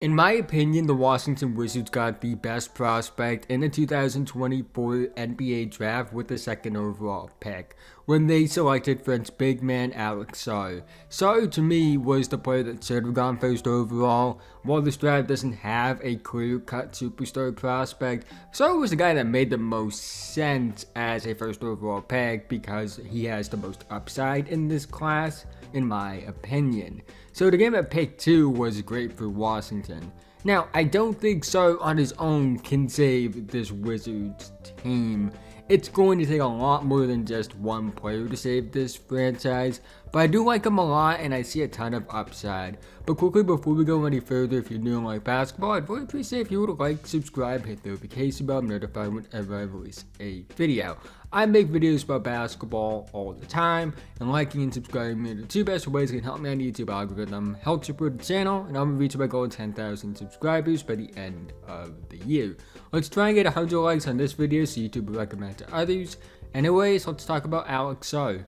In my opinion, the Washington Wizards got the best prospect in the 2024 NBA draft with the second overall pick when they selected French big man Alex Sarr. Sarr, to me, was the player that should have gone first overall. While this draft doesn't have a clear-cut superstar prospect, Sarr was the guy that made the most sense as a first overall pick because he has the most upside in this class, in my opinion. So to get him at pick 2 was great for Washington. Now, I don't think Sarr on his own can save this Wizards team. It's going to take a lot more than just one player to save this franchise, but I do like him a lot and I see a ton of upside. But quickly, before we go any further, if you're new and like basketball, I'd really appreciate if you would like, subscribe, hit the notification bell, I'm notified whenever I release a video. I make videos about basketball all the time, and liking and subscribing are the two best ways that can help me on the YouTube algorithm, help support the channel, and I'm reach my goal of 10,000 subscribers by the end of the year. Let's try and get 100 likes on this video so YouTube will recommend to others. Anyways, let's talk about Alex Sarr.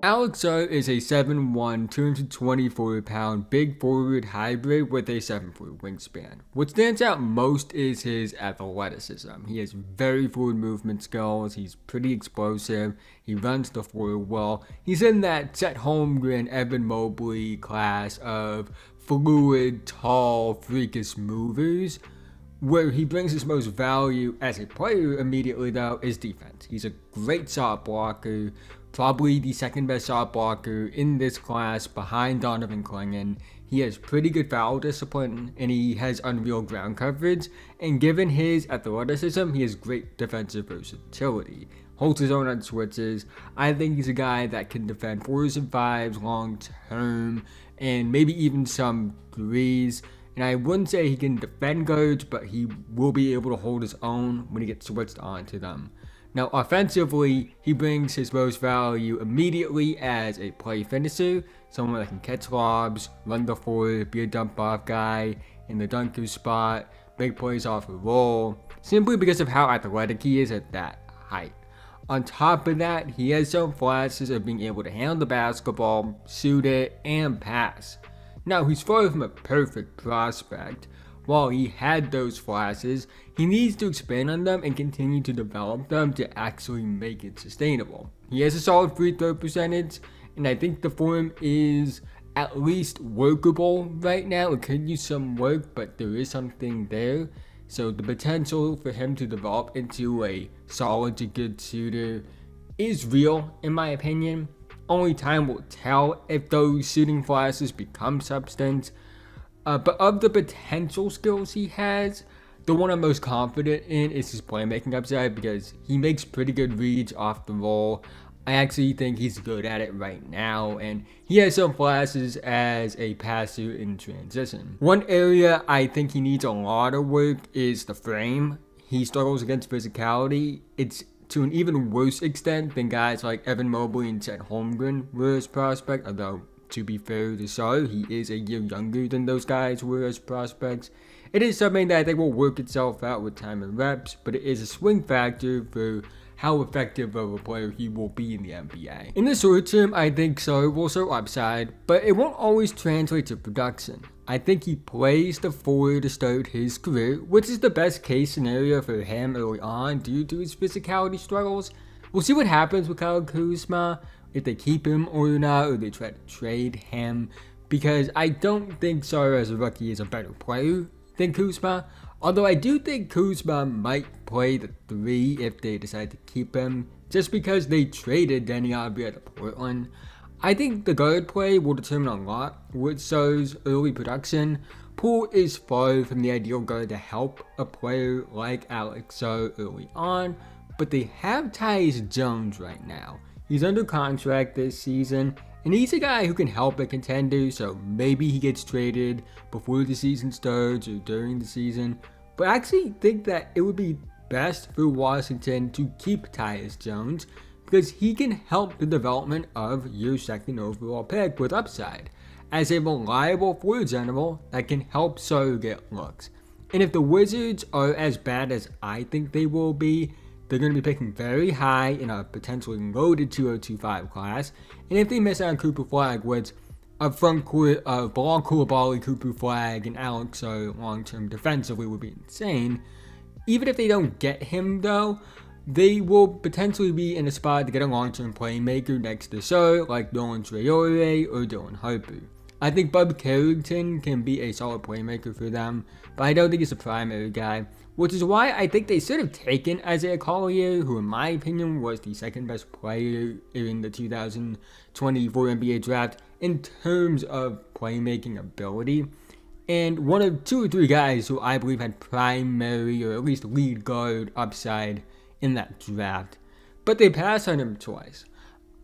Alex Sarr is a 7'1", 224-pound big forward hybrid with a 7-foot wingspan. What stands out most is his athleticism. He has very fluid movement skills, he's pretty explosive, he runs the floor well. He's in that Chet Holmgren, Evan Mobley class of fluid, tall, freakish movers. Where he brings his most value as a player immediately, though, is defense. He's a great shot blocker, probably the second best shot blocker in this class behind Donovan Clingan. He has pretty good foul discipline, and he has unreal ground coverage, and given his athleticism, he has great defensive versatility. Holds his own on switches. I think he's a guy that can defend 4s and 5s long term, and maybe even some 3s. And I wouldn't say he can defend guards, but he will be able to hold his own when he gets switched onto them. Now, offensively, he brings his most value immediately as a play finisher, someone that can catch lobs, run the floor, be a dump-off guy in the dunker spot, make plays off the roll, simply because of how athletic he is at that height. On top of that, he has some flashes of being able to handle the basketball, shoot it, and pass. Now, he's far from a perfect prospect. While he had those flashes, he needs to expand on them and continue to develop them to actually make it sustainable. He has a solid free throw percentage, and I think the form is at least workable right now. It could use some work, but there is something there. So the potential for him to develop into a solid to good shooter is real, in my opinion. Only time will tell if those shooting flashes become substance. But of the potential skills he has, the one I'm most confident in is his playmaking upside because he makes pretty good reads off the roll. I actually think he's good at it right now, and he has some flashes as a passer in transition. One area I think he needs a lot of work is the frame. He struggles against physicality. It's to an even worse extent than guys like Evan Mobley and Chet Holmgren were as prospect, although to be fair to Sarr, he is a year younger than those guys were as prospects. It is something that I think will work itself out with time and reps, but it is a swing factor for how effective of a player he will be in the NBA. In the short term, I think Sarr will show upside, but it won't always translate to production. I think he plays the 4 to start his career, which is the best case scenario for him early on due to his physicality struggles. We'll see what happens with Kyle Kuzma, if they keep him or not, or they try to trade him, because I don't think Sarr as a rookie is a better player than Kuzma, although I do think Kuzma might play the 3 if they decide to keep him, just because they traded Danny Avdija to Portland. I think the guard play will determine a lot with Sarr's early production. Poole is far from the ideal guard to help a player like Alex Sarr early on, but they have Tyus Jones right now. He's under contract this season, and he's a guy who can help a contender, so maybe he gets traded before the season starts or during the season. But I actually think that it would be best for Washington to keep Tyus Jones, because he can help the development of your second overall pick with upside, as a reliable floor general that can help Sarr get looks. And if the Wizards are as bad as I think they will be, they're going to be picking very high in a potentially loaded 2025 class. And if they miss out on Cooper Flagg, which a front court of Bilal Coulibaly, Cooper Flagg, and Alex Sarr long-term defensively would be insane. Even if they don't get him though, they will potentially be in a spot to get a long-term playmaker next to Sarr, like Nolan Traore or Dylan Harper. I think Bub Carrington can be a solid playmaker for them, but I don't think he's a primary guy, which is why I think they should have taken Isaiah Collier, who in my opinion was the second best player in the 2024 NBA draft in terms of playmaking ability, and one of 2 or 3 guys who I believe had primary or at least lead guard upside in that draft. But they passed on him twice.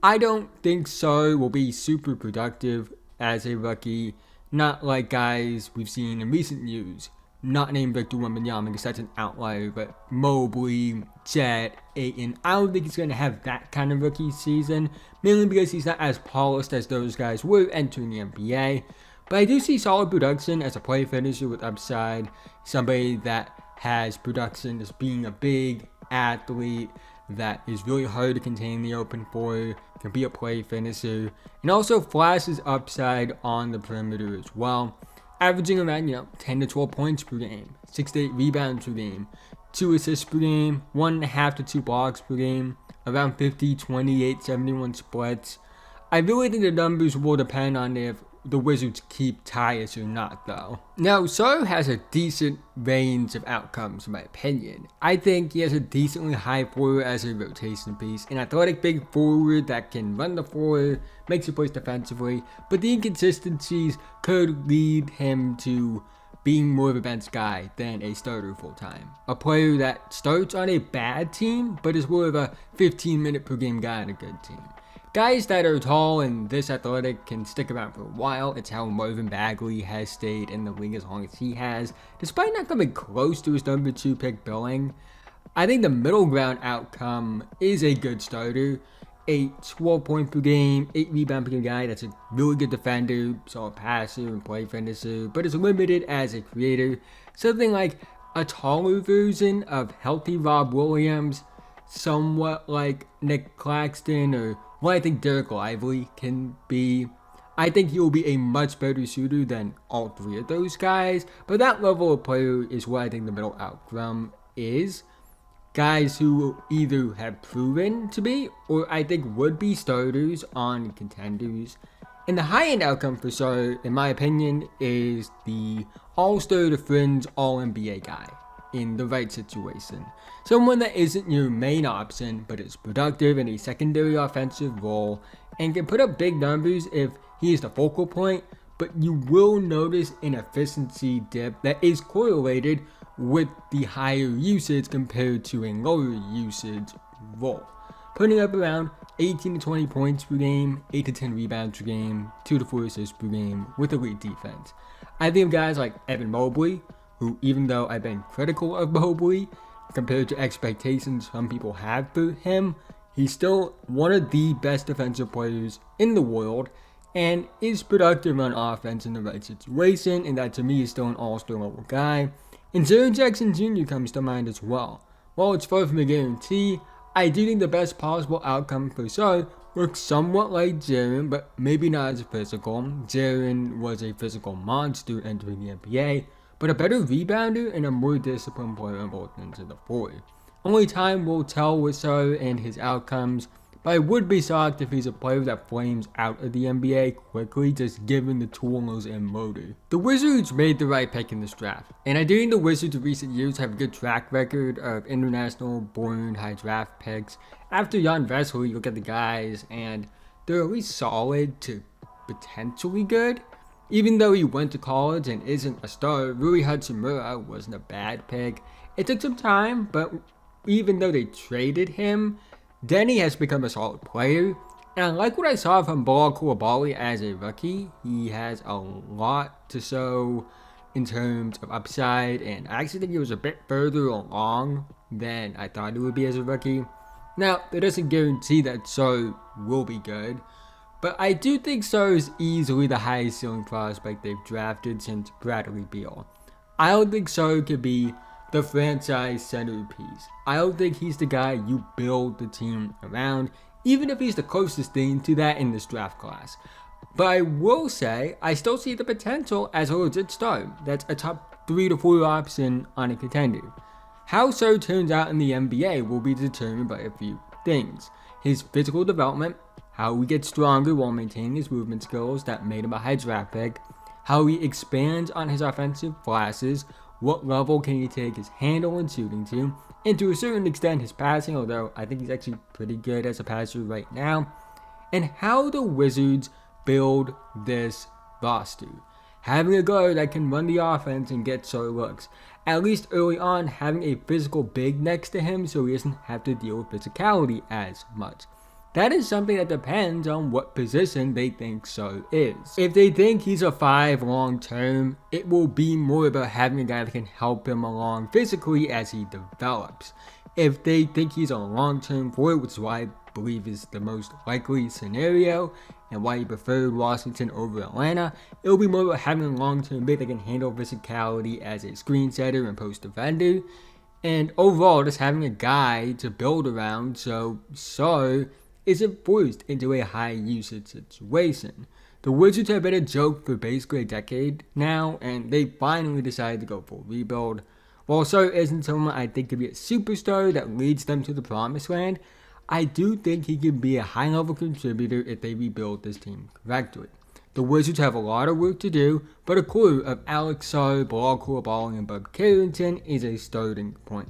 I don't think Sarr will be super productive as a rookie, not like guys we've seen in recent years, not named Victor Wembanyama because that's an outlier, but Mobley, Chet, Ayton. I don't think he's going to have that kind of rookie season, mainly because he's not as polished as those guys were entering the NBA. But I do see solid production as a play finisher with upside, somebody that has production as being a big athlete that is really hard to contain the open floor, can be a play finisher, and also flashes upside on the perimeter as well, averaging around 10 to 12 points per game, 6 to 8 rebounds per game, 2 assists per game, 1.5 to 2 blocks per game, around 50, 28, 71 splits. I really think the numbers will depend on if the Wizards keep Tyus or not though. Now, Sarr has a decent range of outcomes in my opinion. I think he has a decently high floor as a rotation piece, an athletic big forward that can run the floor, makes the plays defensively, but the inconsistencies could lead him to being more of a bench guy than a starter full time. A player that starts on a bad team, but is more of a 15-minute per game guy on a good team. Guys that are tall and this athletic can stick around for a while. It's how Marvin Bagley has stayed in the league as long as he has, despite not coming close to his number 2 pick billing. I think the middle ground outcome is a good starter. A 12 point per game, 8 rebound per game guy that's a really good defender, solid passer and play finisher, but is limited as a creator. Something like a taller version of healthy Rob Williams, somewhat like Nick Claxton or what I think Derek Lively can be. I think he will be a much better shooter than all 3 of those guys, but that level of player is what I think the middle outcome is. Guys who either have proven to be, or I think would be starters on contenders. And the high-end outcome for Sarr, in my opinion, is the all-star to fringe all-NBA guy in the right situation. Someone that isn't your main option, but is productive in a secondary offensive role and can put up big numbers if he is the focal point, but you will notice an efficiency dip that is correlated with the higher usage compared to a lower usage role. Putting up around 18 to 20 points per game, 8 to 10 rebounds per game, 2 to 4 assists per game with elite defense. I think of guys like Evan Mobley, who even though I've been critical of Mobley compared to expectations some people have for him, he's still one of the best defensive players in the world and is productive on offense in the right situation, and that to me is still an all-star level guy. And Jaren Jackson Jr. comes to mind as well. While it's far from a guarantee, I do think the best possible outcome for Sarr looks somewhat like Jaren, but maybe not as physical. Jaren was a physical monster entering the NBA, but a better rebounder and a more disciplined player on both ends of the floor. Only time will tell with Sarr and his outcomes, but I would be shocked if he's a player that flames out of the NBA quickly just given the tools and motor. The Wizards made the right pick in this draft, and I do think the Wizards of recent years have a good track record of international born high draft picks. After Jan Vesely, you look at the guys and they're at least solid to potentially good. Even though he went to college and isn't a star, Rui Hachimura wasn't a bad pick. It took some time, but even though they traded him, Denny has become a solid player. And I like what I saw from Bilal Coulibaly as a rookie. He has a lot to show in terms of upside, and I actually think he was a bit further along than I thought he would be as a rookie. Now, that doesn't guarantee that Sarr will be good, but I do think Sarr is easily the highest ceiling prospect they've drafted since Bradley Beal. I don't think Sarr could be the franchise centerpiece. I don't think he's the guy you build the team around, even if he's the closest thing to that in this draft class. But I will say, I still see the potential as a legit star that's a top 3 to 4 option on a contender. How Sarr turns out in the NBA will be determined by a few things: his physical development, how he gets stronger while maintaining his movement skills that made him a high draft pick, how he expands on his offensive flashes, what level can he take his handle and shooting to, and to a certain extent his passing, although I think he's actually pretty good as a passer right now, and how the Wizards build this roster. Having a guard that can run the offense and get Sarr looks, at least early on, having a physical big next to him so he doesn't have to deal with physicality as much. That is something that depends on what position they think Sarr is. If they think he's a 5 long term, it will be more about having a guy that can help him along physically as he develops. If they think he's a long term 4, which is why I believe is the most likely scenario and why he preferred Washington over Atlanta, it will be more about having a long term big that can handle physicality as a screen setter and post defender. And overall, just having a guy to build around so Sarr isn't forced into a high usage situation. The Wizards have been a joke for basically a decade now, and they finally decided to go full rebuild. While Sarr isn't someone I think could be a superstar that leads them to the promised land, I do think he can be a high level contributor if they rebuild this team correctly. The Wizards have a lot of work to do, but a core of Alex Sarr, Bilal Coulibaly, and Bob Carrington is a starting point.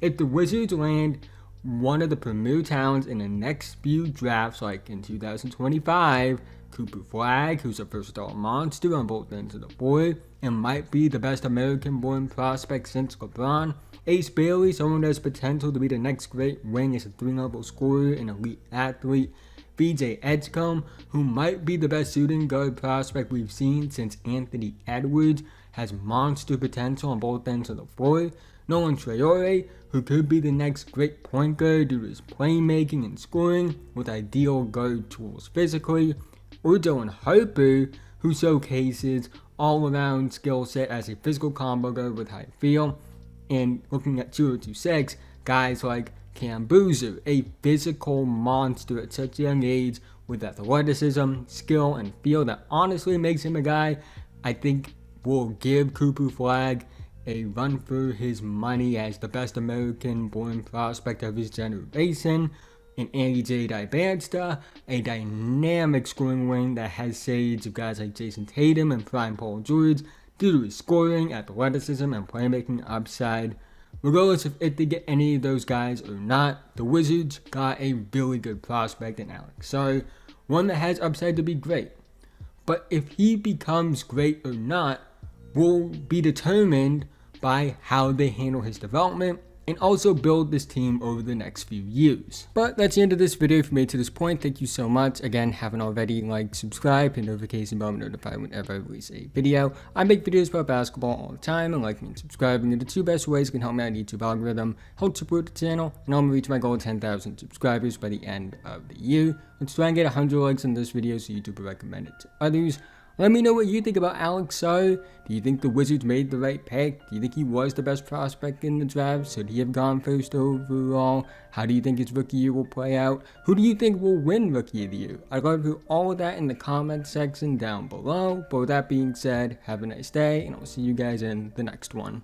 If the Wizards land one of the premier talents in the next few drafts, like in 2025, Cooper Flag, who's a versatile monster on both ends of the floor, and might be the best American-born prospect since LeBron. Ace Bailey, someone that has potential to be the next great wing as a 3-level scorer and elite athlete. VJ Edgecombe, who might be the best shooting guard prospect we've seen since Anthony Edwards, has monster potential on both ends of the floor. Nolan Traore, who could be the next great point guard due to his playmaking and scoring with ideal guard tools physically. Or Dylan Harper, who showcases all-around skill set as a physical combo guard with high feel. And looking at 2026, guys like Cam Boozer, a physical monster at such a young age with athleticism, skill, and feel that honestly makes him a guy I think will give Cooper Flag a run for his money as the best American-born prospect of his generation. And Andy J. Dibansta, a dynamic scoring wing that has shades of guys like Jason Tatum and prime Paul George due to his scoring, athleticism, and playmaking upside. Regardless of if they get any of those guys or not, the Wizards got a really good prospect in Alex Sarr, one that has upside to be great. But if he becomes great or not will be determined by how they handle his development and also build this team over the next few years. But that's the end of this video. If you made it to this point, thank you so much. Again, haven't already, like, subscribe, and notification bell notified whenever I release a video. I make videos about basketball all the time, and liking and subscribing are the 2 best ways you can help me out YouTube algorithm, help support the channel, and I'm gonna reach my goal of 10,000 subscribers by the end of the year. Let's try and get 100 likes on this video so YouTube will recommend it to others. Let me know what you think about Alex Sarr. Do you think the Wizards made the right pick? Do you think he was the best prospect in the draft? Should he have gone first overall? How do you think his rookie year will play out? Who do you think will win Rookie of the Year? I'd love to hear all of that in the comment section down below. But with that being said, have a nice day, and I'll see you guys in the next one.